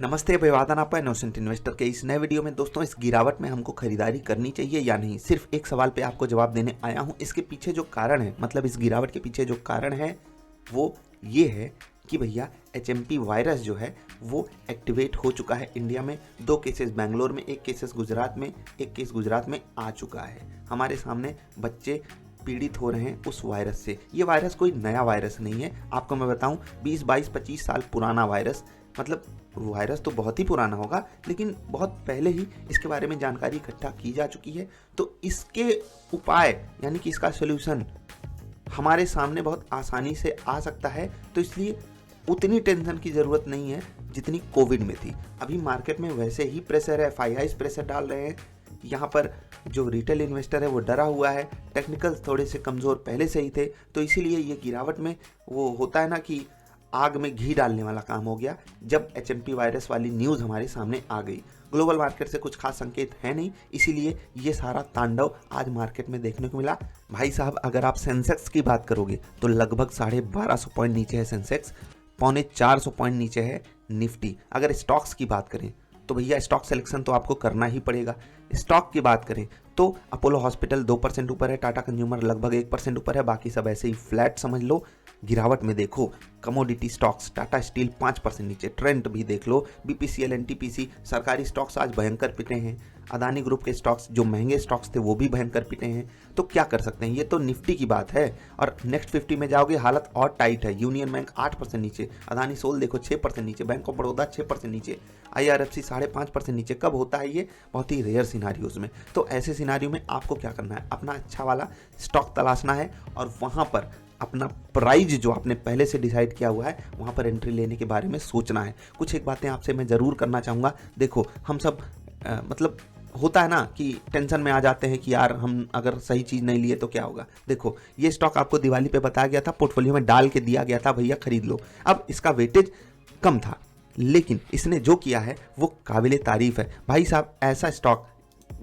नमस्ते, अभिवादन आपका इनोसेंट इन्वेस्टर के इस नए वीडियो में। दोस्तों, इस गिरावट में हमको खरीदारी करनी चाहिए या नहीं, सिर्फ एक सवाल पे आपको जवाब देने आया हूँ। इसके पीछे जो कारण है, मतलब इस गिरावट के पीछे जो कारण है वो ये है कि भैया HMP वायरस जो है वो एक्टिवेट हो चुका है इंडिया में। 2 केसेस बैंगलोर में, 1 केसेस गुजरात में, 1 केस गुजरात में आ चुका है। हमारे सामने बच्चे पीड़ित हो रहे हैं उस वायरस से। ये वायरस कोई नया वायरस नहीं है, आपको मैं बताऊं 20, 22, 25 साल पुराना वायरस। मतलब वायरस तो बहुत ही पुराना होगा, लेकिन बहुत पहले ही इसके बारे में जानकारी इकट्ठा की जा चुकी है। तो इसके उपाय यानी कि इसका सोल्यूशन हमारे सामने बहुत आसानी से आ सकता है। तो इसलिए उतनी टेंशन की ज़रूरत नहीं है जितनी कोविड में थी। अभी मार्केट में वैसे ही प्रेशर है, FIIs प्रेशर डाल रहे हैं। यहाँ पर जो रिटेल इन्वेस्टर है वो डरा हुआ है, टेक्निकल्स थोड़े से कमज़ोर पहले से ही थे। तो इसीलिए ये गिरावट में वो होता है ना कि आग में घी डालने वाला काम हो गया जब HMP वायरस वाली न्यूज़ हमारे सामने आ गई। ग्लोबल मार्केट से कुछ खास संकेत है नहीं, इसीलिए ये सारा तांडव आज मार्केट में देखने को मिला। भाई साहब, अगर आप सेंसेक्स की बात करोगे तो लगभग 1250 पॉइंट नीचे है सेंसेक्स, 450 पॉइंट नीचे है निफ्टी। अगर स्टॉक्स की बात करें तो भैया स्टॉक सिलेक्शन तो आपको करना ही पड़ेगा। स्टॉक की बात करें तो अपोलो हॉस्पिटल 2% ऊपर है, टाटा कंज्यूमर लगभग 1% ऊपर है, बाकी सब ऐसे ही फ्लैट समझ लो। गिरावट में देखो कमोडिटी स्टॉक्स, टाटा स्टील 5% नीचे, ट्रेंड भी देख लो, BPCL, NTPC, सरकारी स्टॉक्स आज भयंकर पिटे हैं। अदानी ग्रुप के स्टॉक्स जो महंगे स्टॉक्स थे वो भी भयंकर पिटे हैं। तो क्या कर सकते हैं, ये तो निफ्टी की बात है। और नेक्स्ट 50 में जाओगे हालत और टाइट है। यूनियन बैंक 8% नीचे, अदानी सोल देखो 6% नीचे, बैंक ऑफ बड़ौदा 6% नीचे, IRFC 5.5% नीचे। कब होता है ये? बहुत ही रेयर सिनारियोज में। तो ऐसे सिनारियो में आपको क्या करना है, अपना अच्छा वाला स्टॉक तलाशना है और वहाँ पर अपना प्राइज जो आपने पहले से डिसाइड किया हुआ है वहाँ पर एंट्री लेने के बारे में सोचना है। कुछ एक बातें आपसे मैं ज़रूर करना चाहूँगा। देखो, हम सब मतलब होता है ना कि टेंशन में आ जाते हैं कि यार हम अगर सही चीज़ नहीं लिए तो क्या होगा। देखो, ये स्टॉक आपको दिवाली पे बताया गया था, पोर्टफोलियो में डाल के दिया गया था, भैया खरीद लो। अब इसका वेटेज कम था, लेकिन इसने जो किया है वो काबिले तारीफ है। भाई साहब, ऐसा स्टॉक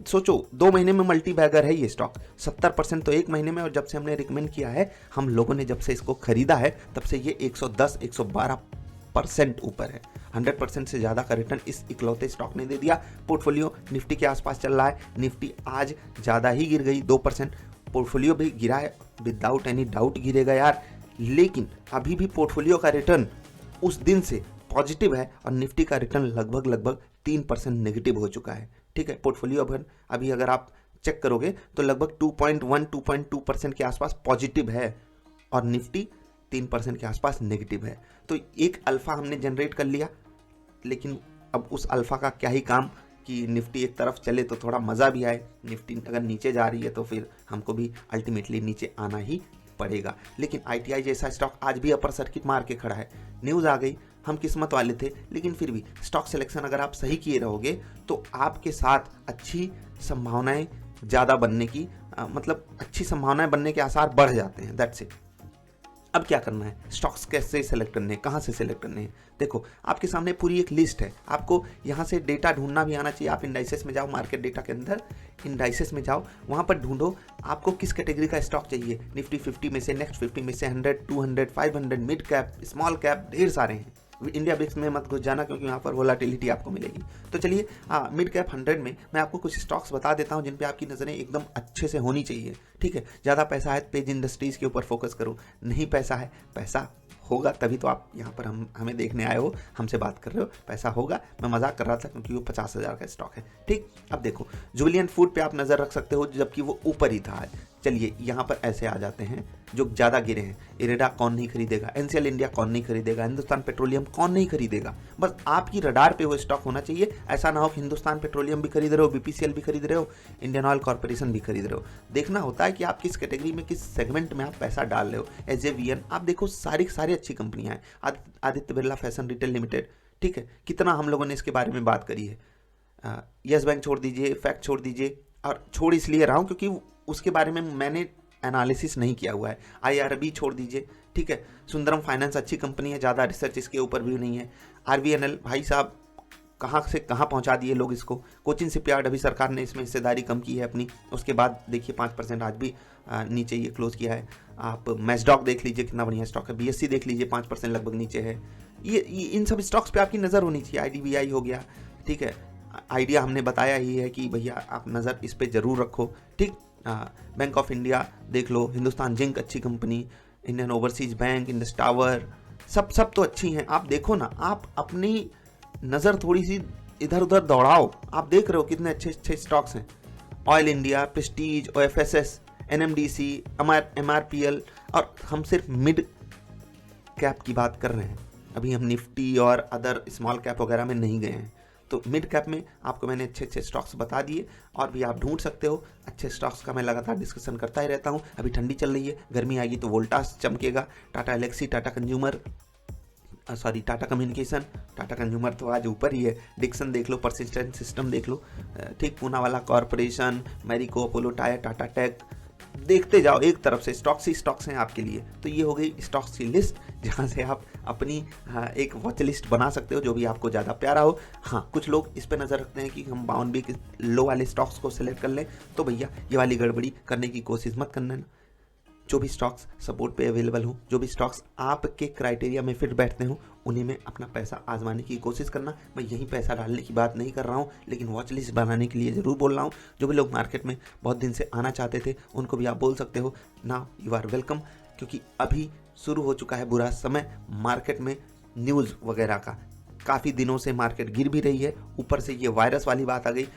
सोचो, 2 महीने में मल्टी बैगर है ये स्टॉक। 70% तो 1 महीने में, और जब से हमने रिकमेंड किया है, हम लोगों ने जब से इसको खरीदा है तब से ये 110-112% ऊपर है। 100% से ज़्यादा का रिटर्न इस इकलौते स्टॉक ने दे दिया। पोर्टफोलियो निफ्टी के आसपास चल रहा है, निफ्टी आज ज़्यादा ही गिर गई 2%। पोर्टफोलियो भी गिरा है, विदाउट एनी डाउट गिरेगा यार, लेकिन अभी भी पोर्टफोलियो का रिटर्न उस दिन से पॉजिटिव है और निफ्टी का रिटर्न लगभग 3% नेगेटिव हो चुका है। ठीक है, पोर्टफोलियो अभी अगर आप चेक करोगे तो लगभग 2.2% के आसपास पॉजिटिव है और निफ्टी 3% के आसपास नेगेटिव है। तो एक अल्फा हमने जनरेट कर लिया, लेकिन अब उस अल्फा का क्या ही काम कि निफ्टी एक तरफ चले तो थोड़ा मज़ा भी आए। निफ्टी अगर नीचे जा रही है तो फिर हमको भी अल्टीमेटली नीचे आना ही पड़ेगा। लेकिन ITI जैसा स्टॉक आज भी अपर सर्किट मार के खड़ा है। न्यूज़ आ गई, हम किस्मत वाले थे, लेकिन फिर भी स्टॉक सिलेक्शन अगर आप सही किए रहोगे तो आपके साथ अच्छी संभावनाएं ज़्यादा बनने की मतलब अच्छी संभावनाएं बनने के आसार बढ़ जाते हैं। That's it. अब क्या करना है, स्टॉक्स कैसे सेलेक्ट करने हैं, कहाँ से सेलेक्ट करने हैं। देखो, आपके सामने पूरी एक लिस्ट है, आपको यहाँ से डेटा ढूंढना भी आना चाहिए। आप इंडाइसेस में जाओ, मार्केट डेटा के अंदर इंडाइसेस में जाओ, वहाँ पर ढूंढो आपको किस कैटेगरी का स्टॉक चाहिए। निफ्टी 50 में से, नेक्स्ट 50 में से, 100, 200, 500, मिड कैप, स्मॉल कैप, ढेर सारे हैं। इंडिया ब्रिक्स में मत घुस जाना क्योंकि वहाँ पर वोलाटिलिटी आपको मिलेगी। तो चलिए, मिड कैप 100 में मैं आपको कुछ स्टॉक्स बता देता हूँ जिन पे आपकी नज़रें एकदम अच्छे से होनी चाहिए। ठीक है, ज़्यादा पैसा है पेज इंडस्ट्रीज़ के ऊपर फोकस करो, नहीं पैसा है, पैसा होगा तभी तो आप यहाँ पर हमें देखने आए हो, हमसे बात कर रहे हो। पैसा होगा, मैं मजाक कर रहा था क्योंकि वो 50,000 का स्टॉक है। ठीक, अब देखो, जुबिलियंट फूड पे आप नज़र रख सकते हो जबकि वो ऊपर ही था। चलिए यहाँ पर ऐसे आ जाते हैं जो ज़्यादा गिरे हैं। इरेडा कौन नहीं खरीदेगा, NCL इंडिया कौन नहीं खरीदेगा, हिंदुस्तान पेट्रोलियम कौन नहीं खरीदेगा। बस आपकी रडार पे वो स्टॉक होना चाहिए। ऐसा ना हो कि हिंदुस्तान पेट्रोलियम भी खरीद रहे हो, BPCL भी खरीद रहे हो, इंडियन ऑयल कॉर्पोरेशन भी खरीद रहे हो। देखना होता है कि आप किस कैटेगरी में, किस सेगमेंट में आप पैसा डाल रहे हो। SJVN आप देखो, सारी अच्छी कंपनियां हैं। Aditya Birla fashion retail limited, ठीक है, कितना हम लोगों ने इसके बारे में बात करी है। यस बैंक छोड़ दीजिए, फैक्ट छोड़ दीजिए, और छोड़ इसलिए रहा हूँ क्योंकि उसके बारे में मैंने एनालिसिस नहीं किया हुआ है। IRB छोड़ दीजिए, ठीक है। सुंदरम फाइनेंस अच्छी कंपनी है, ज़्यादा रिसर्च इसके ऊपर भी नहीं है। RVNL भाई साहब कहाँ से कहाँ पहुँचा दिए लोग इसको। कोचिन शिपयार्ड अभी सरकार ने इसमें हिस्सेदारी कम की है अपनी, उसके बाद देखिए 5% आज भी नीचे ये क्लोज किया है। आप मैसडॉक देख लीजिए कितना बढ़िया स्टॉक है। BSC देख लीजिए 5% लगभग नीचे है। ये इन सब स्टॉक्स पे आपकी नज़र होनी चाहिए। IDBI हो गया, ठीक है, आइडिया हमने बताया ही है कि भैया आप नज़र इस पे ज़रूर रखो, ठीक। बैंक ऑफ इंडिया देख लो, हिंदुस्तान जिंक अच्छी company, Indian overseas bank, Indus tower, सब तो अच्छी हैं। आप देखो ना, आप अपनी नज़र थोड़ी सी इधर उधर दौड़ाओ, आप देख रहे हो कितने अच्छे अच्छे स्टॉक्स हैं। Oil India, Prestige, OFSS, NMDC, MRPL, और हम सिर्फ मिड कैप की बात कर रहे हैं। अभी हम निफ्टी और अदर स्मॉल कैप वगैरह में नहीं गए हैं। तो मिड कैप में आपको मैंने अच्छे अच्छे स्टॉक्स बता दिए, और भी आप ढूंढ सकते हो। अच्छे स्टॉक्स का मैं लगातार डिस्कशन करता ही रहता हूँ। अभी ठंडी चल रही है, गर्मी आएगी तो वोल्टास चमकेगा, टाटा एलेक्सी, टाटा कम्युनिकेशन, टाटा कंज्यूमर तो आज ऊपर ही है, डिक्सन देख लो, परसिस्टेंट सिस्टम देख लो, ठीक, Poonawalla corporation, Marico, Apollo tyre, Tata tech, देखते जाओ, एक तरफ से स्टॉक्स ही स्टॉक्स हैं आपके लिए। तो ये हो गई स्टॉक्स की लिस्ट, जहाँ से आप अपनी एक वॉच लिस्ट बना सकते हो, जो भी आपको ज़्यादा प्यारा हो। हाँ, कुछ लोग इस पे नज़र रखते हैं कि हम बाउंड के लो वाले स्टॉक्स को सिलेक्ट कर लें, तो भैया ये वाली गड़बड़ी करने की कोशिश मत करना। जो भी स्टॉक्स सपोर्ट पे अवेलेबल हो, जो भी स्टॉक्स आपके क्राइटेरिया में फिट बैठते हो, उन्हीं में अपना पैसा आजमाने की कोशिश करना। मैं यहीं पैसा डालने की बात नहीं कर रहा हूँ, लेकिन वॉच लिस्ट बनाने के लिए ज़रूर बोल रहा हूँ। जो भी लोग मार्केट में बहुत दिन से आना चाहते थे, उनको भी आप बोल सकते हो, नाउ यू आर वेलकम, क्योंकि अभी शुरू हो चुका है बुरा समय मार्केट में न्यूज़ वगैरह का। काफ़ी दिनों से मार्केट गिर भी रही है, ऊपर से ये वायरस वाली बात आ गई।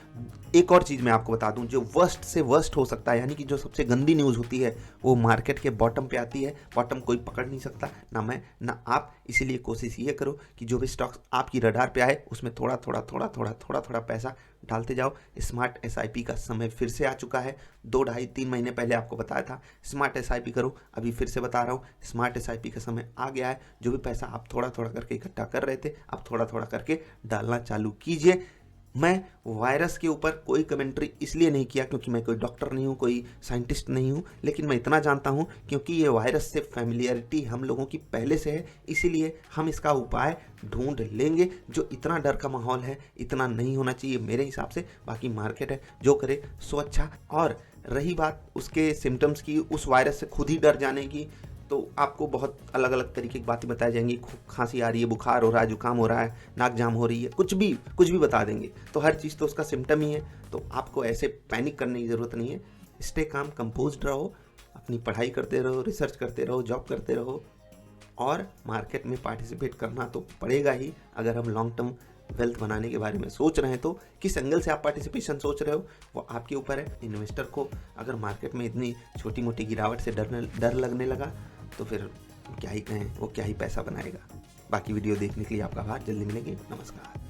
एक और चीज़ मैं आपको बता दूं, जो वर्स्ट से वर्स्ट हो सकता है, यानी कि जो सबसे गंदी न्यूज़ होती है, वो मार्केट के बॉटम पे आती है। बॉटम कोई पकड़ नहीं सकता, ना मैं ना आप। इसीलिए कोशिश ये करो कि जो भी स्टॉक्स आपकी रडार पे आए, उसमें थोड़ा थोड़ा पैसा डालते जाओ। स्मार्ट SIP का समय फिर से आ चुका है। 2, 2.5, 3 महीने पहले आपको बताया था स्मार्ट SIP करो, अभी फिर से बता रहा हूँ, स्मार्ट SIP का समय आ गया है। जो भी पैसा आप थोड़ा थोड़ा करके इकट्ठा कर रहे थे, आप थोड़ा थोड़ा करके डालना चालू कीजिए। मैं वायरस के ऊपर कोई कमेंट्री इसलिए नहीं किया क्योंकि मैं कोई डॉक्टर नहीं हूँ, कोई साइंटिस्ट नहीं हूँ, लेकिन मैं इतना जानता हूँ क्योंकि ये वायरस से फैमिलियरिटी हम लोगों की पहले से है, इसीलिए हम इसका उपाय ढूंढ लेंगे। जो इतना डर का माहौल है, इतना नहीं होना चाहिए मेरे हिसाब से। बाकी मार्केट है, जो करे सो अच्छा। और रही बात उसके सिम्टम्स की, उस वायरस से खुद ही डर जाने की, तो आपको बहुत अलग अलग तरीके की बातें बताई जाएंगी। खांसी आ रही है, बुखार हो रहा है, जुकाम हो रहा है, नाक जाम हो रही है, कुछ भी बता देंगे। तो हर चीज़ तो उसका सिम्टम ही है, तो आपको ऐसे पैनिक करने की ज़रूरत नहीं है। स्टे काम, कंपोज्ड रहो, अपनी पढ़ाई करते रहो, रिसर्च करते रहो, जॉब करते रहो, और मार्केट में पार्टिसिपेट करना तो पड़ेगा ही। अगर हम लॉन्ग टर्म वेल्थ बनाने के बारे में सोच रहे हैं, तो किस एंगल से आप पार्टिसिपेशन सोच रहे हो वो आपके ऊपर है। इन्वेस्टर को अगर मार्केट में इतनी छोटी मोटी गिरावट से डर लगने लगा, तो फिर क्या ही कहें, वो क्या ही पैसा बनाएगा। बाकी वीडियो देखने के लिए आपका आभार, जल्दी मिलेंगे, नमस्कार।